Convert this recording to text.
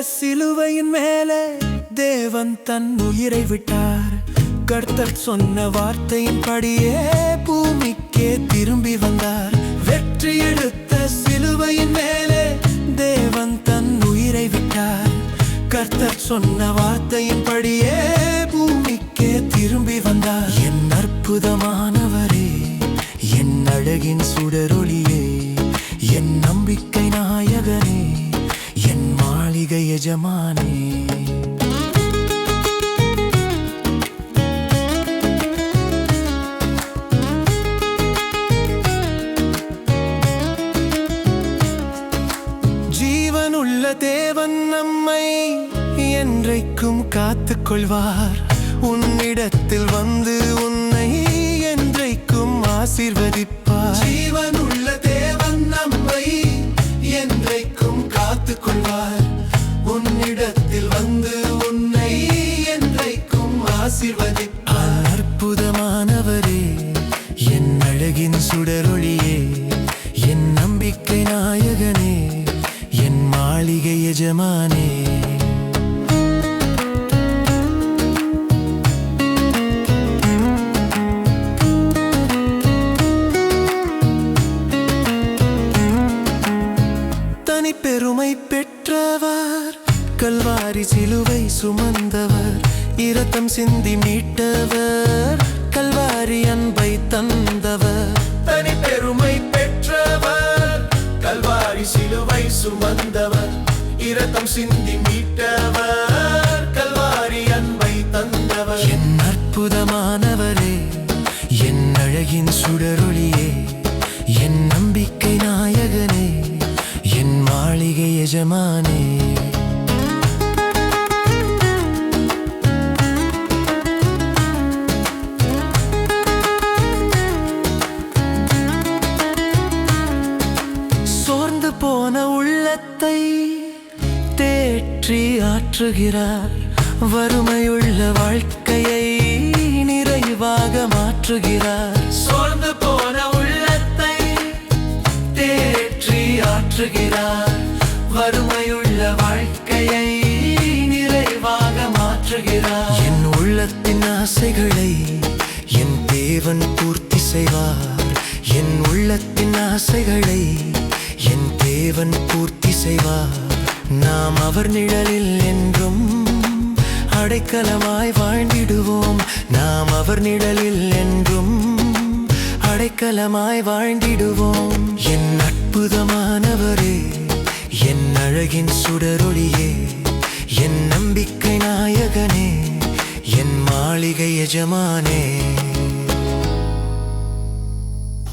சிலுவையின் மேலே தேவன் தன் உயிரை விட்டார். கர்த்தர் சொன்ன வார்த்தையின்படியே பூமிக்கே திரும்பி வந்தார். வெற்றி எடுத்த சிலுவையின் மேலே தேவன் தன் உயிரை விட்டார். கர்த்தர் சொன்ன வார்த்தையின்படியே பூமிக்கே திரும்பி வந்தார். என் அற்புதமானவரே, என் அழகின் சுடரொளியே, என் நம்பிக்கை நாயகனே, என் மாளிகை எஜமானே. ஜீவனுள்ள தேவன் நம்மை என்றைக்கும் காத்துக் கொள்வார். உன்னிடத்தில் வந்து உன்னை என்றைக்கும் ஆசீர்வதிப்பார். ஜீவனுள்ள தேவன் நம்மை என்றைக்கும் காத்துக் கொள்வார். உன்னிடத்தில் வந்து உன்னை என்றைக்கும் ஆசீர்வதிப்பார். அற்புதமானவரே, என் அழகின் சுடரொளியே, என் நம்பிக்கை நாயகனே, என் மாளிகை எஜமானே. பெருமை பெற்றவர், கல்வாரி சிலுவை சுமந்தவர், இரத்தம் சிந்தி மீட்டவர், கல்வாரி அன்பை தந்தவர். தனி பெருமை பெற்றவர், கல்வாரி சிலுவை சுமந்தவர், இரத்தம் சிந்தி மீட்டவர், கல்வாரி அன்பை தந்தவர். என் அற்புதமானவரே, என் அழகின் சுடரொளியே, என் நம்பிக்கை நாயகனே, என் மாளிகை எஜமானே. சோர்ந்து போன உள்ளத்தை தேற்றி ஆற்றுகிறார். வறுமையுள்ள வாழ்க்கையை நிறைவாக மாற்றுகிறார். சோர்ந்து போன உள்ளத்தை தேற்றி ஆற்றுகிறார். வறுமையுள்ள வாழ்க்கையை நிறைவாக மாற்றுகிறார். என் உள்ளத்தின் ஆசைகளை என் தேவன் பூர்த்தி செய்வார். என் உள்ளத்தின் ஆசைகளை என் தேவன் பூர்த்தி செய்வார். நாம் அவர் நிழலில் என்றும் அடைக்கலமாய் வாழ்ந்திடுவோம். நாம் அவர் நிழலில் என்றும் அடைக்கலமாய் வாழ்ந்திடுவோம். என் அற்புதமானவரே, என் அழகின் சுடரொளியே, என் நம்பிக்கை நாயகனே, என் மாளிகை எஜமானே.